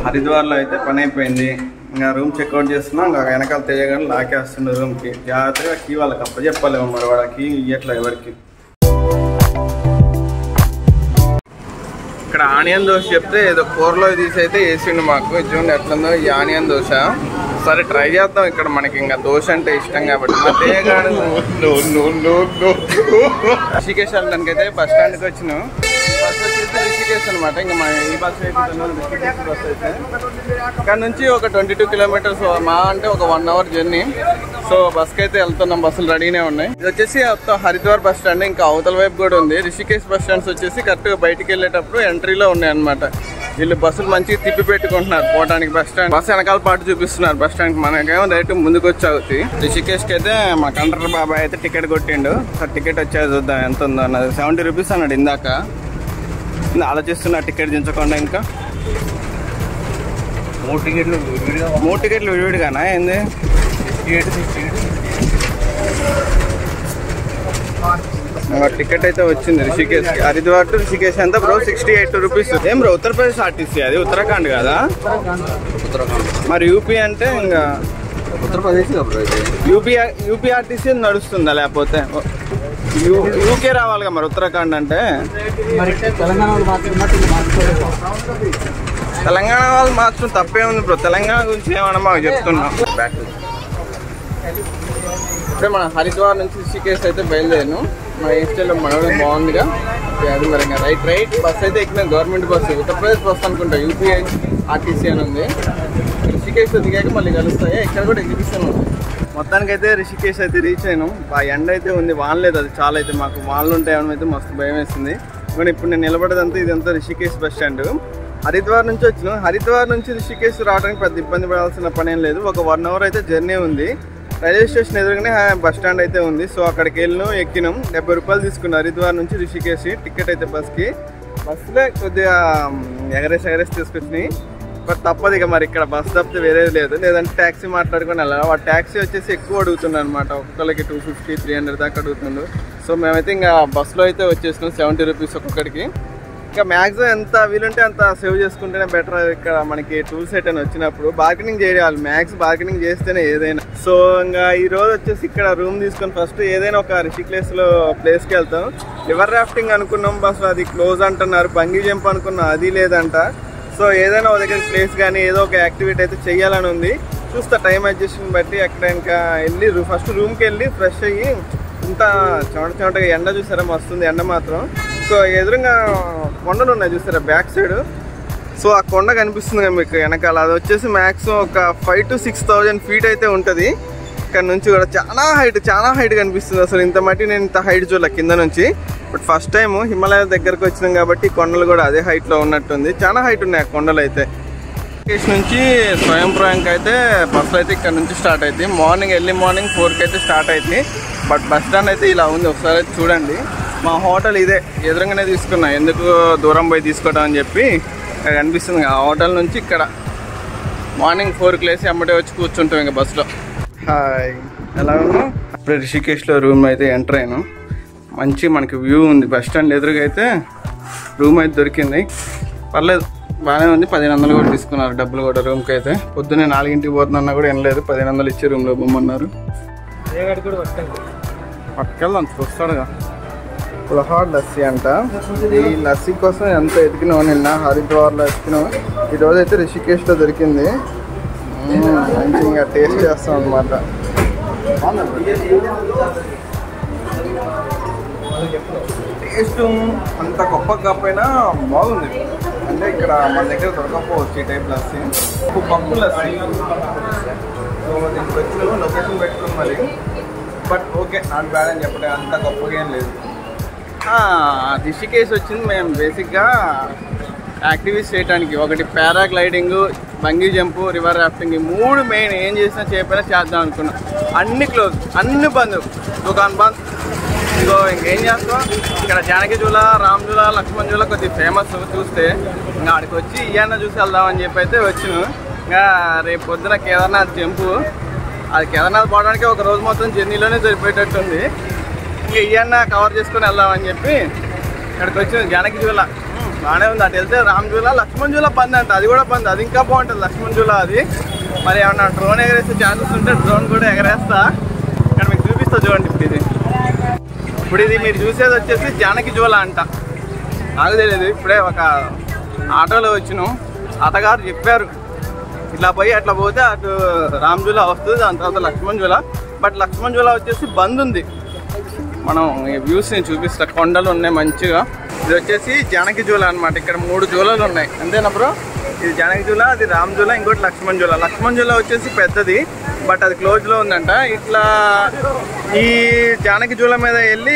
హరిద్వార్లో అయితే పని అయిపోయింది. ఇంకా రూమ్ చెక్అవుట్ చేస్తున్నాం. ఇంకా వెనకాల తెలియగానే లాకేస్తుండే రూమ్కి. జాగ్రత్తగా కీ వాళ్ళకి అప్పచెప్పాలేమో, మరి వాళ్ళకి ఇవ్వట్లే ఎవరికి. ఇక్కడ ఆనియన్ దోశ చెప్తే ఏదో కూరలో తీసి అయితే వేసిండు మాకు. చూడండి ఎట్లుందో ఈ ఆనియన్ దోశ. సరే ట్రై చేద్దాం. ఇక్కడ మనకి ఇంకా దోశ అంటే ఇష్టం కాబట్టి. రిషికేష్ వెళ్ళడానికి అయితే బస్ స్టాండ్కి వచ్చినాం. బస్ వచ్చేసి రిషికేష్ అనమాట. ఇంకా మా ఈ బస్ అయితే రిషికేష్ బస్ అయితే ఇక్కడ నుంచి ఒక 22 కిలోమీటర్స్, మా అంటే ఒక 1 అవర్ జర్నీ. సో బస్కి అయితే వెళ్తున్నాం. బస్సులు రెడీనే ఉన్నాయి. ఇది వచ్చేసి హరిద్వార్ బస్ స్టాండ్. ఇంకా అవతల వైపు కూడా ఉంది. రిషికేష్ బస్ స్టాండ్స్ వచ్చేసి కరెక్ట్గా బయటికి వెళ్ళేటప్పుడు ఎంట్రీలో ఉన్నాయి అనమాట. వీళ్ళు బస్సులు మంచిగా తిప్పి పెట్టుకుంటున్నారు పోవడానికి. బస్ స్టాండ్ బస్సు వెనకాల పాటు చూపిస్తున్నారు బస్ స్టాండ్. మనకేమో డైరెక్ట్ ముందుకు వచ్చి అవుతుంది. రిషికేష్కి అయితే మా కండక్టర్ బాబాయ్ అయితే టికెట్ కొట్టిండు. టికెట్ వచ్చేది చూద్దాం ఎంత ఉందో అన్నది. 70 రూపీస్ అన్నాడు ఇందాక. ఆలోచిస్తున్నా టికెట్ దించకుండా. ఇంకా 3 టికెట్లు విడివిడిగానా ఏంది? టికెట్ అయితే వచ్చింది రిషికేష్. హరిద్వార్ టు రిషికేష్ ఎంత బ్రో? 68 రూపీస్. ఏం బ్రో ఉత్తరప్రదేశ్ ఆర్టీసీ అది? ఉత్తరాఖండ్ కదా? మరి యూపీ అంటే ఇంకా ఉత్తరప్రదేశ్. యూపీ ఆర్టీసీ నడుస్తుందా? లేకపోతే యూకే రావాలిగా మరి ఉత్తరాఖండ్ అంటే? తెలంగాణ వాళ్ళు మాత్రం తప్పే ఉంది బ్రో. తెలంగాణ గురించి ఏమన్నా మాకు చెప్తున్నాం. అంటే మన హరిద్వార్ నుంచి రిషికేష్ అయితే బయలుదేరాను. మన ఇన్స్టాలో మనోడు బాగుందిగా. అది మరి ఇంకా రైట్ బస్ అయితే ఎక్కిన గవర్నమెంట్ బస్సు. ఉత్తరప్రదేశ్ బస్ అనుకుంటా. యూపీ ఆర్టీసీ అని ఉంది. రిషికేష్ దిగాక మళ్ళీ కలుస్తాయి. ఇక్కడ కూడా ఎగ్జిబిషన్ ఉంది. మొత్తానికైతే రిషికేష్ అయితే రీచ్ అయినాం. ఎండ అయితే ఉంది, వాన్ లేదు. అది చాలా అయితే మాకు వాన్లు ఉంటాయని అయితే మస్తు భయం వేసింది. కానీ ఇప్పుడు నేను నిలబడేదంతా ఇదంతా రిషికేష్ బస్ స్టాండ్. హరిద్వార్ నుంచి వచ్చినాం. హరిద్వార్ నుంచి రిషికేష్ రావడానికి పెద్ద ఇబ్బంది పడాల్సిన పని ఏం లేదు. ఒక 1 అవర్ అయితే జర్నీ ఉంది. రైల్వే స్టేషన్ ఎదురుగానే బస్ స్టాండ్ అయితే ఉంది. సో అక్కడికి వెళ్ళినాం, ఎక్కినాం. 70 రూపాయలు తీసుకున్నాం హరిద్వార్ నుంచి రిషికేష్ టికెట్ అయితే బస్కి. బస్సులే కొద్దిగా ఎగరేసి తీసుకొచ్చినాయి. బట్ తప్పదు ఇక. మరి ఇక్కడ బస్ తప్పితే వేరేది లేదు. లేదంటే ట్యాక్సీ మాట్లాడుకొని వెళ్ళాలి. ఆ ట్యాక్సీ వచ్చేసి ఎక్కువ అడుగుతున్నాను అనమాట. ఒక్కొక్కరికి 250, 300 దాకా అడుగుతుండు. సో మేమైతే ఇంకా బస్సులో అయితే వచ్చేసినాం. 70 రూపీస్ ఒక్కొక్కడికి. ఇంకా మ్యాక్సిమం ఎంత వీలుంటే అంత సేవ్ చేసుకుంటేనే బెటర్. ఇక్కడ మనకి టూల్స్ ఎట్ అని వచ్చినప్పుడు బార్గెనింగ్ చేయాలి. మ్యాక్స్ బార్గెనింగ్ చేస్తేనే ఏదైనా. సో ఇంకా ఈ రోజు వచ్చేసి ఇక్కడ రూమ్ తీసుకొని ఫస్ట్ ఏదైనా ఒక రిషికేష్లో ప్లేస్కి వెళ్తాం. రివర్ రాఫ్టింగ్ అనుకున్నాం, బస్ అది క్లోజ్ అంటున్నారు. బంగీ జంప్ అనుకున్నాం, అది లేదంట. సో ఏదైనా ఒక దగ్గర ప్లేస్ కానీ ఏదో ఒక యాక్టివిటీ అయితే చెయ్యాలని ఉంది. చూస్తా టైం అడ్జస్ట్ని బట్టి. అక్కడ ఇంకా వెళ్ళి ఫస్ట్ రూమ్కి వెళ్ళి ఫ్రెష్ అయ్యి. ఇంత చెమటగా ఎండ చూసారా వస్తుంది ఎండ మాత్రం. సో ఎదురుగా కొండలు ఉన్నాయి చూసారా బ్యాక్ సైడ్. సో ఆ కొండ కనిపిస్తుంది మీకు వెనకాల. అది వచ్చేసి మ్యాక్సిమం ఒక 5,000 to 6,000 ఫీట్ అయితే ఉంటుంది. ఇక్కడ నుంచి కూడా చాలా హైట్ కనిపిస్తుంది. అసలు ఇంత మట్టి నేను ఇంత హైట్ చూడలే కింద నుంచి. బట్ ఫస్ట్ టైం హిమాలయ దగ్గరకు వచ్చినాం కాబట్టి కొండలు కూడా అదే హైట్లో ఉన్నట్టుంది. చాలా హైట్ ఉన్నాయి ఆ కొండలు అయితే. రిషికేష్ నుంచి స్వయంప్రయాణ్కి అయితే బస్సులు అయితే ఇక్కడ నుంచి స్టార్ట్ అవుతాయి. ఎర్లీ మార్నింగ్ 4కి అయితే స్టార్ట్ అవుతుంది. బట్ బస్ స్టాండ్ అయితే ఇలా ఉంది. ఒకసారి అయితే చూడండి. మా హోటల్ ఇదే ఎదురుగానే తీసుకున్నా. ఎందుకు దూరం పోయి తీసుకోవడం అని చెప్పి ఇక్కడ కనిపిస్తుంది. ఆ హోటల్ నుంచి ఇక్కడ మార్నింగ్ 4కి లేసి అమ్మటే వచ్చి కూర్చుంటాం ఇంకా బస్సులో. హాయ్, ఎలా ఉన్నాం? ఇప్పుడు రిషికేష్లో రూమ్ అయితే ఎంటర్ అయినాం. మంచి మనకి వ్యూ ఉంది. బస్ స్టాండ్ ఎదురుగా అయితే రూమ్ అయితే దొరికింది. పర్లేదు, బాగానే ఉంది. 1500 కూడా తీసుకున్నారు డబ్బులు కూడా రూమ్కి అయితే. పొద్దున్నే 4ంటికి పోతున్నా కూడా వినలేదు. 1500 ఇచ్చి రూమ్లో బొమ్మన్నారు. పట్టుకెళ్దాం, చూస్తాడుగా. పులహార్ లస్సీ అంట. ఈ లస్సీ కోసం ఎంత ఎతికినాం. నిన్న హరిద్వార్లో ఎతికినాం. ఈరోజు అయితే రిషికేష్లో దొరికింది. మంచిగా టేస్ట్ చేస్తాం అన్నమాట. టేస్ట్ అంత గొప్ప కాకపోయినా బాగుంది. అంటే ఇక్కడ మన దగ్గర దొరకపోవచ్చు ఈ టైప్ లస్సీ. పప్పు లస్సీ. సో దీనికి వచ్చిన లొకేషన్ పెట్టుకుని మరి. బట్ ఓకే, నాట్ బ్యాడ్ అని చెప్పలే. అంత గొప్పగా ఏం లేదు. రిషికేష్ వచ్చింది మేము బేసిక్గా యాక్టివిటీస్ చేయడానికి. ఒకటి paragliding, bungee jump, river rafting. ఈ 3 మెయిన్. ఏం చేసినా చేయకపోయినా చేద్దాం అనుకున్నాం. అన్ని క్లోజ్, అన్ని బంద్, దుకాన్ బంద్. ఇగో ఇంకేం చేస్తాం. ఇక్కడ జానకి జూల, రామ్ జూల, లక్ష్మణ్ జూల కొద్దిగా ఫేమస్. చూస్తే ఇంకా ఆడికి వచ్చి ఇవన్న చూసి వెళ్దామని చెప్పి అయితే వచ్చినాం. ఇంకా రేపు పొద్దున కేదార్నాథ్ జంపు. అది కేదార్నాథ్ పోవడానికి ఒక రోజు మొత్తం జర్నీలోనే సరిపోయేటట్టుంది. ఇంకా ఇవన్న కవర్ చేసుకొని వెళ్దామని చెప్పి ఇక్కడికి వచ్చిన జానకి జూల. బాగానే ఉంది. అటు వెళ్తే రామ్ జూలా, లక్ష్మణ్ జూలా బంద్ అంట, అది కూడా బంద్. అది ఇంకా బాగుంటుంది లక్ష్మణ్ జూలా అది. మరి ఏమన్నా డ్రోన్ ఎగరేసే ఛాన్సెస్ ఉంటే డ్రోన్ కూడా ఎగరేస్తా. ఇక్కడ మీకు చూపిస్తా చూడండి. ఇప్పుడు ఇది మీరు చూసేది వచ్చేసి జానకి జూలా అంట. నాకు తెలియదు, ఇప్పుడే ఒక ఆటోలో వచ్చినాం, అతగారు చెప్పారు ఇట్లా పోయి అట్లా పోతే అటు రామ్ జూలా వస్తుంది, దాని తర్వాత లక్ష్మణ్ జూలా. బట్ లక్ష్మణ్ జూలా వచ్చేసి బంద్ ఉంది. మనం ఈ వ్యూస్ నేను చూపిస్తా, కొండలు ఉన్నాయి మంచిగా. ఇది వచ్చేసి జానకి జూలా అనమాట. ఇక్కడ 3 జూలాలు ఉన్నాయి అంతేనా బ్రో? ఇది జానకి జూలా, అది రామ్ జూలా, ఇంకోటి లక్ష్మణ్ జూలా. లక్ష్మణ్ జూలా వచ్చేసి పెద్దది, బట్ అది క్లోజ్లో ఉందంట. ఇట్లా ఈ జానకి జూలా మీద వెళ్ళి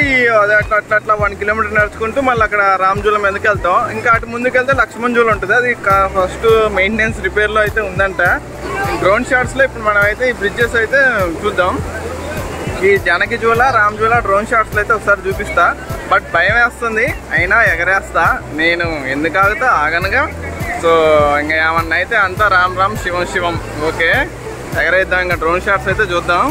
అట్లా 1 కిలోమీటర్ నడుచుకుంటూ మళ్ళీ అక్కడ రామ్ జూలా మీదకి వెళ్తాం. ఇంకా అటు ముందుకు వెళ్తే లక్ష్మణ్ జూలా ఉంటుంది. అది ఫస్ట్ మెయింటెనెన్స్ రిపేర్లో అయితే ఉందంట. డ్రోన్ షాట్స్లో ఇప్పుడు మనం అయితే ఈ బ్రిడ్జెస్ అయితే చూద్దాం. ఈ జానకి జూలా, రామ్ జూలా డ్రోన్ షాట్స్లో అయితే ఒకసారి చూపిస్తా. బట్ భయం వేస్తుంది, అయినా ఎగరేస్తా. నేను ఎందుకు ఆగుతా, ఆగనుగా. సో ఇంకా ఏమన్నా అయితే అంతా రామ్ రామ్ శివం శివం. ఓకే, ఎగరేద్దాం. ఇంకా డ్రోన్ షాట్స్ అయితే చూద్దాం.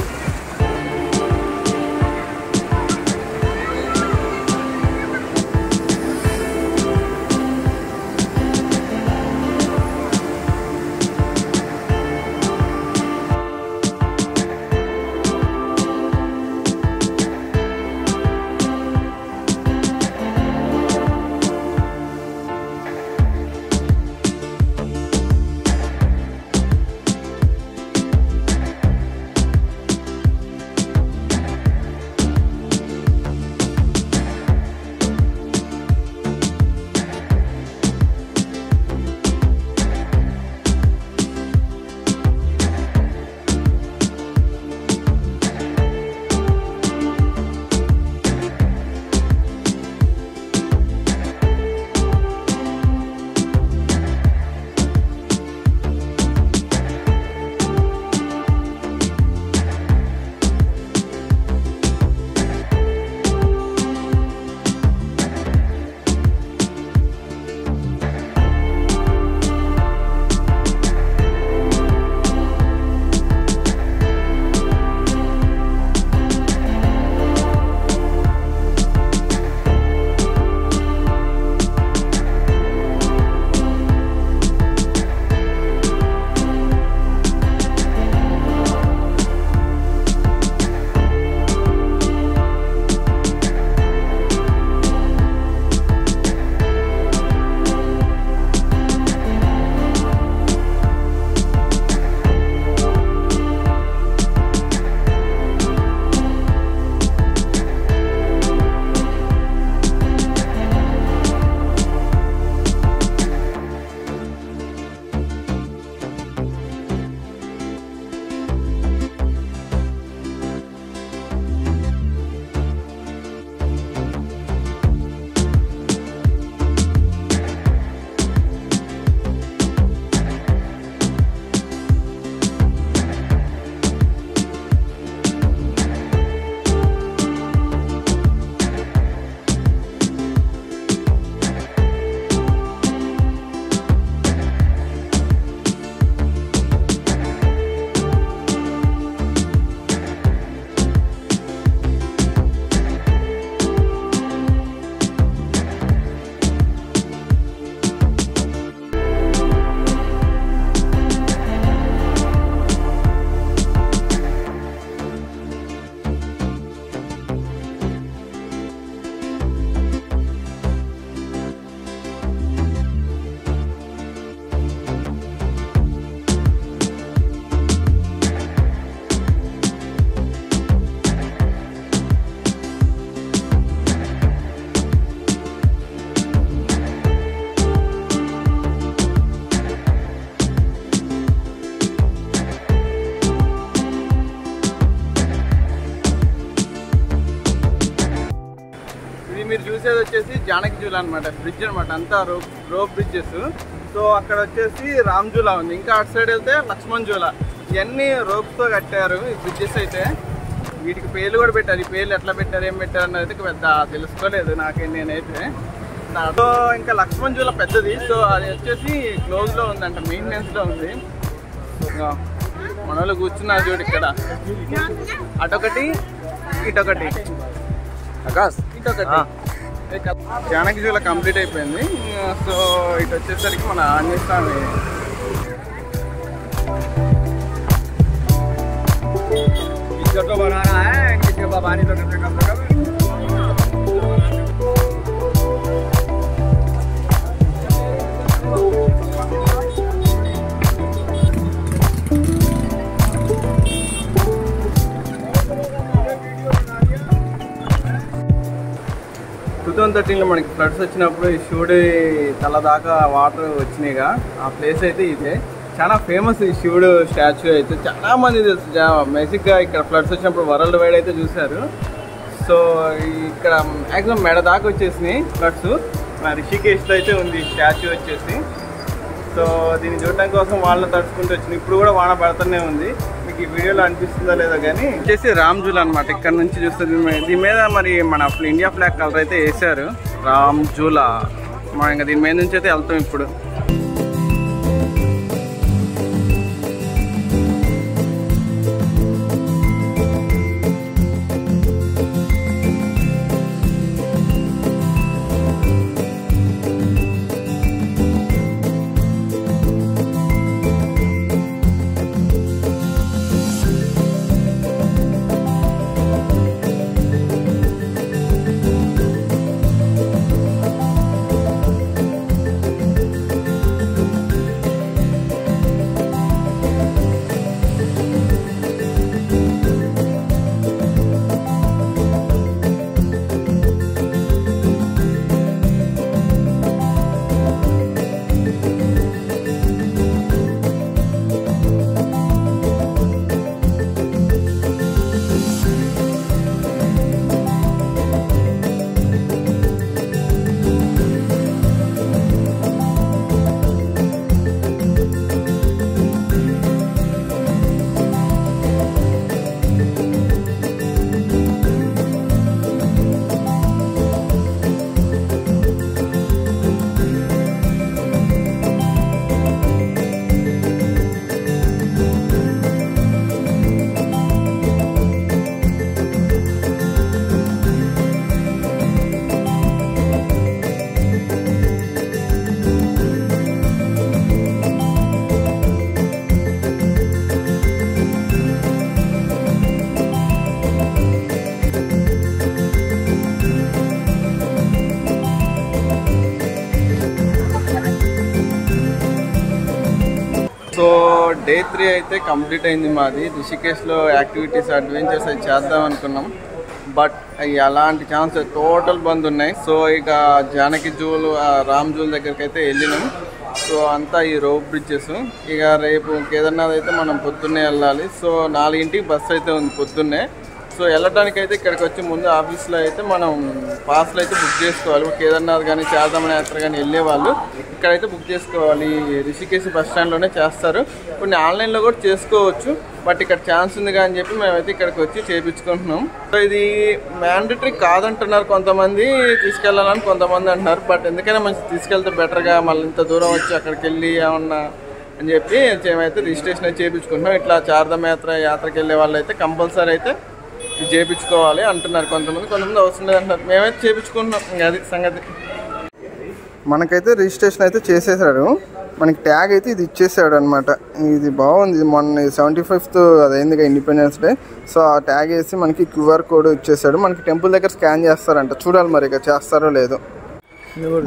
మీరు చూసేది వచ్చేసి జానకి జూలా అనమాట, బ్రిడ్జ్ అనమాట, అంతా రోప్ బ్రిడ్జెస్. సో అక్కడ వచ్చేసి రామ్ జూలా ఉంది, ఇంకా అటు సైడ్ వెళ్తే లక్ష్మణ్ జూలా. ఇవన్నీ రోప్స్తో కట్టారు ఈ బ్రిడ్జెస్ అయితే. వీటికి పేర్లు కూడా పెట్టారు, ఈ పేర్లు ఎట్లా పెట్టారు ఏం పెట్టారు అన్నది అయితే పెద్ద తెలుసుకోలేదు నాకే నేనైతే. సో ఇంకా లక్ష్మణ్ జూలా పెద్దది, సో అది వచ్చేసి క్లోజ్లో ఉందంట, మెయింటెనెన్స్లో ఉంది. మన వాళ్ళు కూర్చున్నారు చూడు ఇక్కడ, అటొకటి ఇటొకటి ఇటొకటి. జానకి జూల కంప్లీట్ అయిపోయింది. సో ఇటు వచ్చేసరికి మన ఆంజనేయ స్వామి మనకి ఫ్లడ్స్ వచ్చినప్పుడు ఈ శివుడి తల దాకా వాటర్ వచ్చినాయిగా ఆ ప్లేస్ అయితే ఇదే. చాలా ఫేమస్ ఈ శివుడు స్టాచ్యూ అయితే, చాలా మంది తెలుసు. బేసిక్గా ఇక్కడ ఫ్లడ్స్ వచ్చినప్పుడు వరల్డ్ వైడ్ అయితే చూశారు. సో ఇక్కడ మ్యాక్సిమం మెడ దాకా వచ్చేసినాయి ఫ్లడ్స్. రిషికేష్లో అయితే ఉంది స్టాచ్యూ వచ్చేసి. సో దీన్ని చూడడం కోసం వాళ్ళని తడుచుకుంటూ వచ్చింది. ఇప్పుడు కూడా వాన పడుతూనే ఉంది. మీకు ఈ వీడియోలో అనిపిస్తుందో లేదో కానీ వచ్చేసి రామ్జూల్ అనమాట. ఇక్కడ నుంచి చూస్తే దీని మీద మరి మన ఇండియా ఫ్లాగ్ కలర్ అయితే వేసారు, రామ్జూలా. మనం ఇంకా దీని మీద నుంచి అయితే వెళ్తాం ఇప్పుడు. సో డే 3 అయితే కంప్లీట్ అయింది మాది. రిషికేష్లో యాక్టివిటీస్ అడ్వెంచర్స్ అవి చేద్దాం అనుకున్నాం, బట్ అవి అలాంటి ఛాన్స్ టోటల్ బంద్ ఉన్నాయి. సో ఇక జానకి జూలు రామ్ జూల్ దగ్గరికి అయితే వెళ్ళినాం. సో అంతా ఈ రోప్ బ్రిడ్జెస్. ఇక రేపు కేదార్నాథ్ అయితే మనం పొద్దున్నే వెళ్ళాలి. సో 4ంటికి బస్సు అయితే ఉంది పొద్దున్నే. సో వెళ్ళడానికి అయితే ఇక్కడికి వచ్చి ముందు ఆఫీస్లో అయితే మనం పాస్లు అయితే బుక్ చేసుకోవాలి. కేదార్నాథ్ కానీ చార్ధామ యాత్ర కానీ వెళ్ళేవాళ్ళు ఇక్కడైతే బుక్ చేసుకోవాలి. రిషికేశ్ బస్ స్టాండ్లోనే చేస్తారు. కొన్ని ఆన్లైన్లో కూడా చేసుకోవచ్చు, బట్ ఇక్కడ ఛాన్స్ ఉంది అని చెప్పి మేమైతే ఇక్కడికి వచ్చి చేయించుకుంటున్నాం. సో ఇది మ్యాండేటరీ కాదంటున్నారు కొంతమంది, తీసుకెళ్ళాలని కొంతమంది అంటున్నారు. బట్ ఎందుకైనా మంచి తీసుకెళ్తే బెటర్గా, మళ్ళీ ఇంత దూరం వచ్చి అక్కడికి వెళ్ళి ఏమన్నా అని చెప్పి మేమైతే రిజిస్ట్రేషన్ అయితే చేయించుకుంటున్నాం. ఇట్లా చార్ధామ యాత్రకి వెళ్ళే వాళ్ళు అయితే కంపల్సరీ అయితే చేయించుకోవాలి అంటున్నారు కొంతమంది అవసరం లేదు అంటున్నారు. మేమైతే చేయించుకుంటున్నాం. అది సంగతి. మనకైతే రిజిస్ట్రేషన్ అయితే చేసేసాడు. మనకి ట్యాగ్ అయితే ఇది ఇచ్చేసాడు అనమాట. ఇది బాగుంది. మొన్న 75th అదైందిగా ఇండిపెండెన్స్ డే. సో ఆ ట్యాగ్ వేసి మనకి QR కోడ్ ఇచ్చేసాడు. మనకి టెంపుల్ దగ్గర స్కాన్ చేస్తారంట, చూడాలి మరి ఇక చేస్తారో లేదో.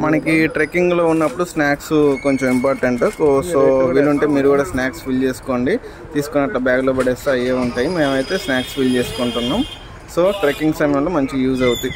మనకి ట్రెక్కింగ్లో ఉన్నప్పుడు స్నాక్స్ కొంచెం ఇంపార్టెంట్. సో వీలుంటే మీరు కూడా స్నాక్స్ ఫిల్ చేసుకోండి. తీసుకుని అట్లా బ్యాగ్లో పడేస్తే అయ్యే ఉంటాయి. మేమైతే స్నాక్స్ ఫిల్ చేసుకుంటున్నాం. సో ట్రెక్కింగ్ సమయంలో మంచిగా యూజ్ అవుతాయి.